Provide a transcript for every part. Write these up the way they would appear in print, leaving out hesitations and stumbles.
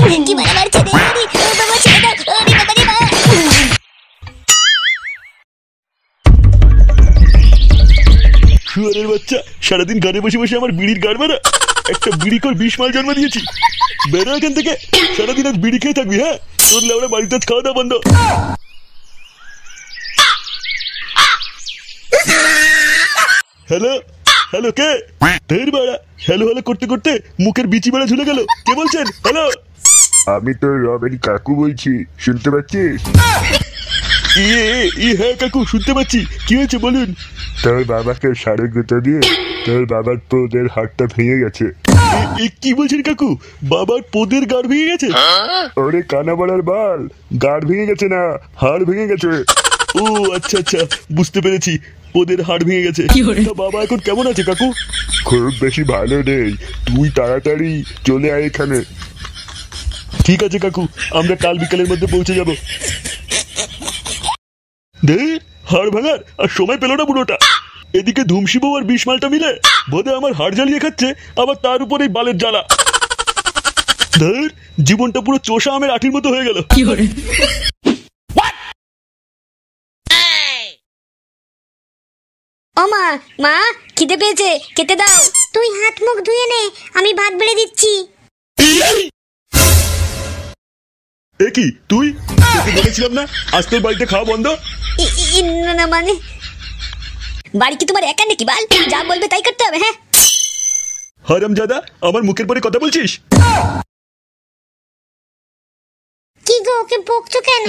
কি মারা মারছে রে, আরে ও বাবা ছেড়ে দাও, আরে বাবা রে বাবা। শুয়ারের বাচ্চা, সারাদিন ঘরে বসে বসে আমার বিড়ির গাড় মারা। একটা বিড়ি কর 20 মাল জন্ম দিয়েছি। বেরো এখান থেকে, সারাদিন আজ বিড়ি খেয়ে থাকবি। হ্যাঁ, তোর লেওড়া বাড়িতে আজ খাওয়া দাওয়া বন্ধ। হ্যালো হ্যালো, কে? ধের বাড়া, হ্যালো হ্যালো করতে করতে মুখের বিচি বেড়া ঝুলে গেল। কে বলছেন? হ্যালো। আমি তো রবেন কাকু বলছি, শুনতে পাচ্ছিস? হ্যাঁ কাকু, শুনতে পাচ্ছি। কি হয়েছে বলুন। তোর বাবাকে সাড়ে গুঁতো দিয়ে তোর বাবার পোদের হাড়টা ভেঙে গেছে। কি বলছেন কাকু? বাবার পোদের গাড় ভেঙে গেছে? ওরে কানা বলার বাল, গাড় ভেঙে গেছে না, হাড় ভেঙে গেছে। ও আচ্ছা আচ্ছা, বুঝতে পেরেছি। ওদের হাড় ভেঙে গেছে। তা বাবা এখন কেমন আছে কাকু? খুব বেশি ভালো নেই, তুই তাড়াতাড়ি চলে আয় এখানে। ঠিক আছে কাকু, আমরা কাল বিকালের মধ্যে পৌঁছে যাব। হাড় ভাঙার আর সময় পেল না বুড়োটা। এদিকে ধুমশিবু আর 20 মালটা মিলে বোধে আমার হাড় জ্বালিয়ে খাচ্ছে, আবার তার উপরেই বালের জ্বালা। ধর, জীবনটা পুরো চোষা আমের আঠির মতো হয়ে গেল। ও মা, মা খিদে পেয়েছে, খেতে দাও। তুই হাত মুখ ধুয়ে নে, আমি ভাত বেড়ে দিচ্ছি। এ কি তুই? তোকে বলেছিলাম না আজ তোর বাড়িতে খাওয়া বন্ধ। না মানে, বাড়ি কি তোমার একা নাকি বাল? যা বলবে তাই করতে হবে। হ্যাঁ হারামজাদা, আমার মুখের পরে কথা বলছিস? কি গো, ওকে বকছো কেন?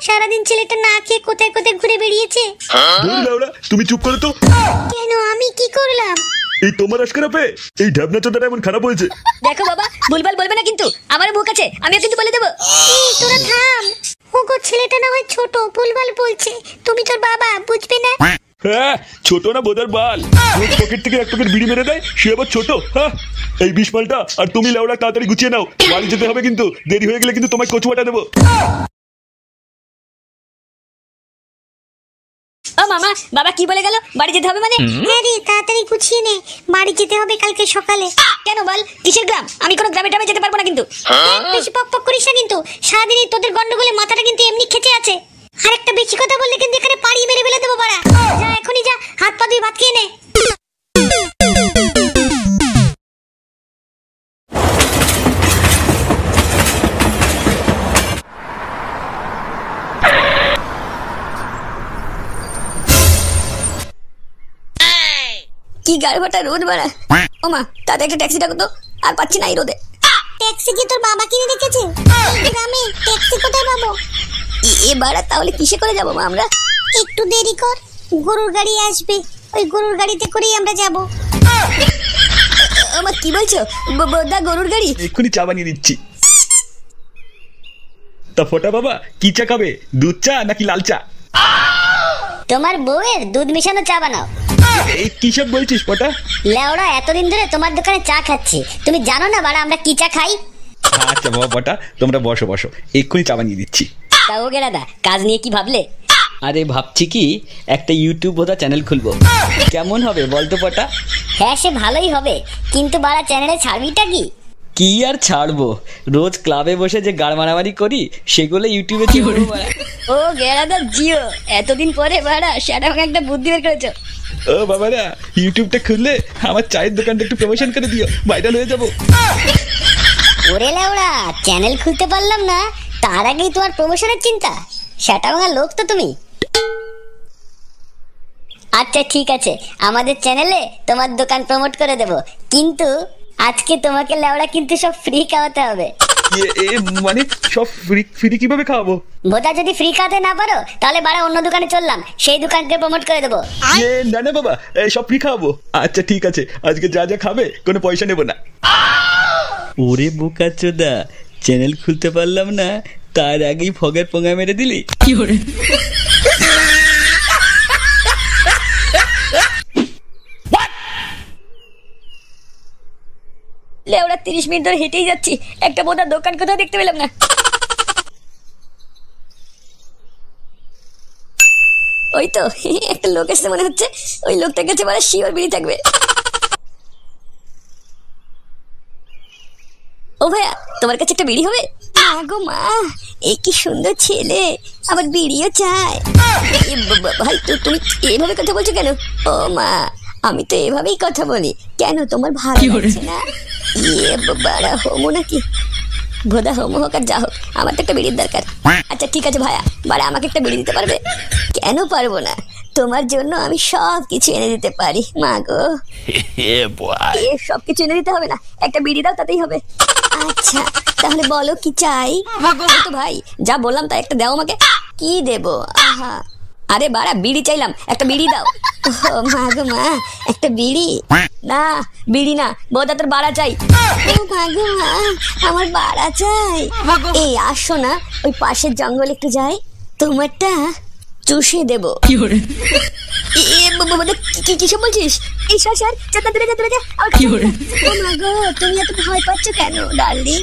সারাদিন ছেলেটা না খেয়ে কোথায় কোথায় ঘুরে বেরিয়েছে। ধুর লাউড়া, তুমি চুপ করো তো। কেন, আমি কি করলাম? এই তোমার আশকারা পে এই ঢাবনা চোদাটা এমন খারাপ হয়েছে। দেখো বাবা, ভুলভাল বলবে না কিন্তু, আমার মুখ আছে, আমিও কিন্তু বলে দেবো। তোরা থাম। ওগো, ছেলেটা না হয় ছোট, ভুলভাল বলছে। তুমি তোর বাবা, বুঝবে না? হ্যাঁ, ছোট না বোধার বাল। রোজ পকেট থেকে এক প্যাকেট বিড়ি মেরে দেয়, সে আবার ছোট। হ্যাঁ, এই 20 মালটা আর তুমি লাউড়া তাড়াতাড়ি গুছিয়ে নাও, বাড়ি যেতে হবে কিন্তু। দেরি হয়ে গেলে কিন্তু তোমায় কচুয়াটা দেবো। ও মামা, বাবা কি বলে গেল? বাড়ি যেতে হবে মানে? হ্যাঁ রে, তাড়াতাড়ি গুছিয়ে নে, বাড়ি যেতে হবে কালকে সকালে। কেন বল, কিসের গ্রাম? আমি কোনো গ্রামে টামে যেতে পারবো না কিন্তু। বেশি পক পক করিস না কিন্তু, সারাদিনই তোদের গন্ডগোলে মাথাটা কিন্তু এমনি খেচে আছে। আর একটা বেশি কথা বললে কিন্তু এখানে পাড়ি মেরে ফেলে দেবো বাড়া। যা এখনই যা, হাত পা ধুয়ে ভাত খেয়ে নে। কি গাড়ি ভাটা রোদ বাড়া। ও মা, তাতে একটা ট্যাক্সি ডাকো তো, আর পাচ্ছি না এই রোদে। ট্যাক্সি কি তোর বাবা কিনে রেখেছে? গ্রামে ট্যাক্সি কোথায় পাবো? এ বাড়া, তাহলে কিসে করে যাবো মা আমরা? একটু দেরি কর, গরুর গাড়ি আসবে, ওই গরুর গাড়িতে করেই আমরা যাবো। আমার কি বলছো? দা গরুর গাড়ি? এক্ষুনি চা বানিয়ে দিচ্ছি। তা ফোটা বাবা, কি চা খাবে? দুধ চা নাকি লাল চা? তোমার বউয়ের দুধ মিশানো চা বানাও। এই কি সব বলছিস ফোটা? লেওড়া, এতদিন ধরে তোমার দোকানে চা খাচ্ছি, তুমি জানো না বাড়া আমরা কি চা খাই? আচ্ছা বাবা ফোটা, তোমরা বসো বসো, এক্ষুনি চা বানিয়ে দিচ্ছি। তা ও গেরাদা, কাজ নিয়ে কি ভাবলে? আরে ভাবছি কি, একটা ইউটিউব বোধা চ্যানেল খুলবো। কেমন হবে বলতো পটা? হ্যাঁ, সে ভালোই হবে, কিন্তু বাড়া চ্যানেলে ছাড়বিটা কি? কি আর ছাড়বো, রোজ ক্লাবে বসে যে গাড় মারামারি করি সেগুলো ইউটিউবে ছাড়বো বাড়া। ও গেরাদা জিও, এতদিন পরে বাড়া সেটা আমাকে একটা বুদ্ধি বের করেছো। ও বাবারা, ইউটিউবটা খুললে আমার চায়ের দোকানটা একটু প্রমোশন করে দিও, ভাইরাল হয়ে যাবো। ওরে লেওড়া, চ্যানেল খুলতে পারলাম না, তার আগেই তোমার প্রমোশনের চিন্তা? সেটা ভাঙা লোক তো তুমি। আচ্ছা ঠিক আছে, আমাদের চ্যানেলে তোমার দোকান প্রমোট করে দেব, কিন্তু আজকে তোমাকে লেওড়া কিন্তু সব ফ্রি খাওয়াতে হবে। মানে সব ফ্রি কিভাবে খাওয়াবো? বোধা যদি ফ্রি খাওয়াতে না পারো, তাহলে বাড়া অন্য দোকানে চললাম, সেই দোকানকে প্রমোট করে দেবো। না না বাবা, সব ফ্রি খাওয়াবো। আচ্ছা ঠিক আছে, আজকে যা যা খাবে কোনো পয়সা নেবো না। ওরে বোকাচোদা, চ্যানেল খুলতে পারলাম না, তার আগেই ফগের পোঙা মেরে দিলি। কি করে? লেওড়া 30 মিনিট ধরে হেঁটেই যাচ্ছি, একটা বোধা দোকান কোথাও দেখতে পেলাম না। ওই তো একটা লোক এসে মনে হচ্ছে, ওই লোকটার কাছে মানে শিওর বিড়ি থাকবে। ও ভাইয়া, তোমার কাছে একটা বিড়ি হবে? গো মা, এ কি সুন্দর ছেলে, আবার বিড়িও চায়। ভাই তুমি এভাবে কথা বলছো কেন? ও মা, আমি তো এভাবেই কথা বলি। কেন তোমার ভালো লাগছে না? ইয়ে বাড়া হোমো নাকি? ভোদা হোমো হোক আর যা হোক, আমার তো একটা বিড়ির দরকার। আচ্ছা ঠিক আছে ভাইয়া, বাড়া আমাকে একটা বিড়ি দিতে পারবে? কেন পারবো না, তোমার জন্য আমি সব কিছু এনে দিতে পারি মা গো। সব কিছু এনে দিতে হবে না, একটা বিড়ি দাও তাতেই হবে। আচ্ছা তাহলে বলো কি চাই? তো ভাই যা বললাম তাই একটা দাও আমাকে। কি দেবো? আহা, আরে বাড়া বিড়ি চাইলাম, একটা বিড়ি দাও। ও মা গো মা, একটা বিড়ি? না বিড়ি না, বোধা তোর বাড়া চাই। ও মা গো মা, আমার বাড়া চাই। এই আসো না, ওই পাশের জঙ্গল একটু যাই, তোমারটা চুষে দেবো। কিসব বলছিস? এই স্যার তুমি এত ভয় পাচ্ছ কেন ডার্লিং?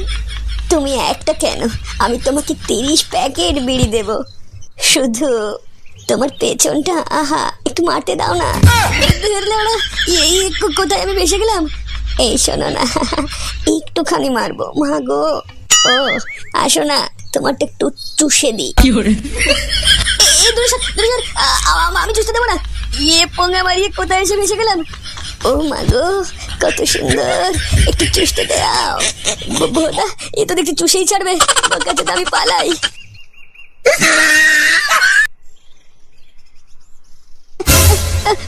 তুমি একটা কেন, আমি তোমাকে 30 প্যাকেট বিড়ি দেব, শুধু তোমার পেছনটা আহা একটু মারতে দাও না। কোথায় আমি বেসে গেলাম? এই শোনো না, একটুখানি মারবো মা গো। ও আসো না, তোমারটা একটু চুষে দিই। আমি চুষতে দেবো না। ইয়ে পোঙা মারিয়ে কোথায় এসে ভেসে গেলাম? ও মা গো কত সুন্দর, একটু চুষতে দাও। বোধা এ তো দেখছি চুষেই ছাড়বে, ওর কাছে তো আমি পালাই।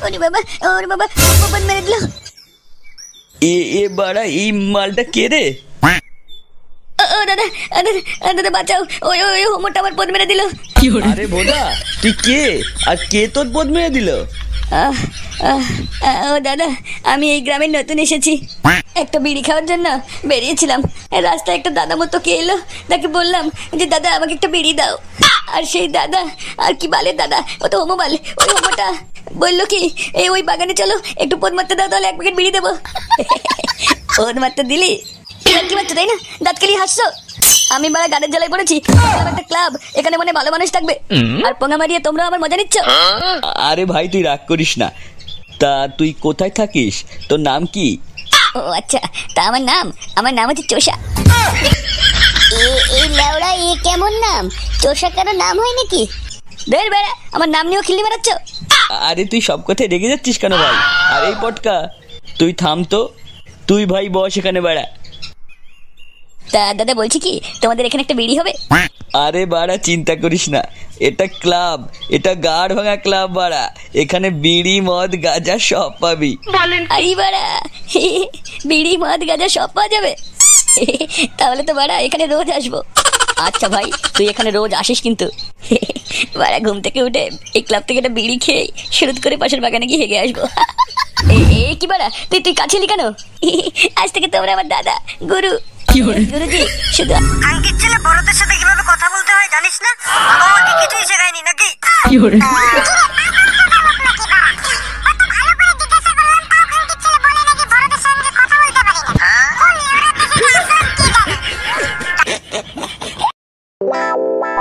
ওরে বাবা, ওরে বাবা, পপন মেরে দিল। এ বাড়া এই মালটা কে রে? ও দাদা, দাদা বাঁচাও, ওই ওই হোমোটা আমার পদ মেরে দিল। আরে বোধা তুই কে, আর কে তোর পদ মেরে দিল? ও দাদা, আমি এই গ্রামে নতুন এসেছি, একটা বিড়ি খাওয়ার জন্য বেরিয়েছিলাম। রাস্তায় একটা দাদা মতো কে এলো, তাকে বললাম যে দাদা আমাকে একটা বিড়ি দাও। আর সেই দাদা, আর কি বালের দাদা, ও তো হোমো বালে, ওই হোমোটা বললো কি এই ওই বাগানে চলো একটু পদ মারতে দাও, তাহলে 1 প্যাকেট বিড়ি দেবো। পদ মারতে দিলি কি মারছো তাই না? দাঁত কেলিয়ে হাসছো? আমি বাড়া গানের জ্বালায় পড়েছি, একটা ক্লাব, এখানে মনে ভালো মানুষ থাকবে, আর পোঙা মারিয়ে তোমরা আমার মজা নিচ্ছ। আরে ভাই তুই রাগ করিস না, তা তুই কোথায় থাকিস, তোর নাম কি? ও আচ্ছা, তা আমার নাম হচ্ছে চোষা। এই লেওড়া, এ কেমন নাম? চোষা কারো নাম হয় নাকি? দের বেড়া, আমার নাম নিয়েও খিল্লি মারাচ্ছ। আরে তুই সব কথায় রেগে যাচ্ছিস কেন ভাই? আর এই পটকা তুই থাম তো, তুই ভাই বস এখানে বেড়া। তা দাদা বলছি কি, তোমাদের এখানে একটা বিড়ি হবে? আরে বাড়া চিন্তা করিস না, এটা ক্লাব, এটা গাড় ভাঙা ক্লাব বাড়া, এখানে বিড়ি মদ গাঁজা সব পাবি। আরে বাড়া, বিড়ি মদ গাঁজা সব পাওয়া যাবে? তাহলে তো বাড়া এখানে রোজ আসবো। আচ্ছা ভাই তুই এখানে রোজ আসিস কিন্তু। বাড়া ঘুম থেকে উঠে এই ক্লাব থেকে একটা বিড়ি খেয়ে শুরুত করে পাশের বাগানে গিয়ে হেগে আসবো। কি বাড়া, তুই কাছেলি কেন? আজ থেকে তোমরা আমার দাদা গুরু। গুরুজি শুধু আঙ্কির ছেলে বড়দের সাথে কিভাবে কথা বলতে হয় জানিস না? বাবা আমাকে কিছুই শেখায়নি নাকি?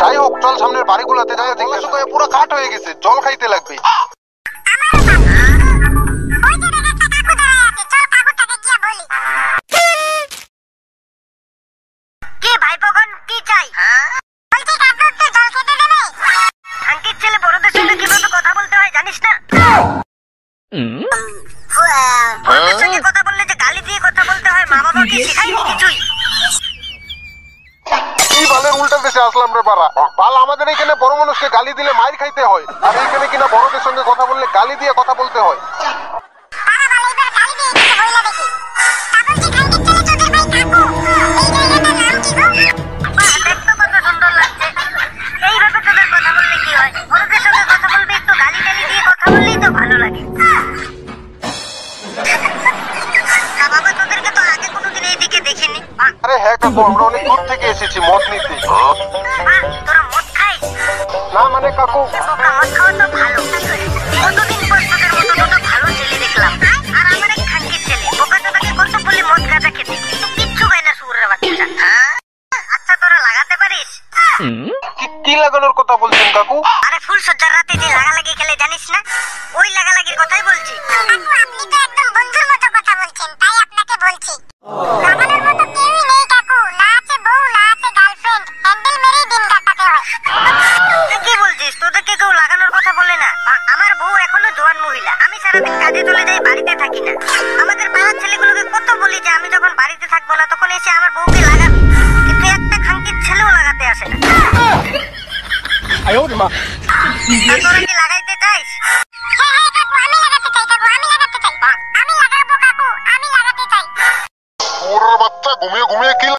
যাই হোক চল সামনের বাড়িগুলোতে যাই, দেখলে শুধু পুরো কাঠ হয়ে গেছে, জল খাইতে লাগবে। কে ভাই পগন, কি চাই? আঙ্কির ছেলে বড়দের সাথে কিভাবে কথা বলতে হয় জানিস না? বড়দের সঙ্গে কথা বললে যে গালি দিয়ে কথা বলতে হয়, মা বাবাকে শেখায়নি কিছুই। এই বালের উল্টা দেশে আসলাম রে বাড়া। বাল আমাদের এখানে বড় মানুষকে গালি দিলে মাইর খাইতে হয়, আর এখানে কিনা বড়দের সঙ্গে কথা বললে গালি দিয়ে কথা বলতে হয়। এইভাবে তোদের কথা বললে কি হয়? বড়দের সঙ্গে কথা বলবি, একটু গালি টালি দিয়ে কথা বললেই তো ভালো লাগে। বাবা তোদেরকে তো আগে কোনোদিন এইদিকে দেখিনি। আরে হ্যাঁ কাকু, আমরা অনেক দূর থেকে এসেছি মদ নিতে। তোরা মদ খাই? না মানে কাকু, মদ খাওয়া তো ভালো। কতদিন পর তোদের মতো দুটো ভালো ছেলে দেখলাম, আর আমার এক খানকির ছেলে বোকা তোদেরকে কত বলি মদ গাঁজা খেতে, কিন্তু কিচ্ছু খায় না শুয়োরের বাচ্চা। আচ্ছা তোরা লাগাতে পারিস? কি লাগানোর কথা বলছেন কাকু? আরে ফুল সজ্জার রাতে যে লাগালাগি খেলে জানিস না, ওই লাগালাগির কথাই বলছি। আপনি তো একদম বন্ধুর মতো কথা বলছেন, তাই আপনাকে বলছি। লাগানোর মতো কেউই নেই কাকু, না আছে বউ না আছে গার্লফ্রেন্ড, আমি সারাদিন কাজে চলে যাই, বাড়িতে থাকি না। আমাদের পাড়ার ছেলেগুলোকে কত বলি যে আমি যখন বাড়িতে থাকবো না তখন এসে আমার বউকে লাগাবি, কিন্তু একটা খানকির ছেলেও লাগাতে আসে না। আর তোরা কি লাগাইতে চাইস?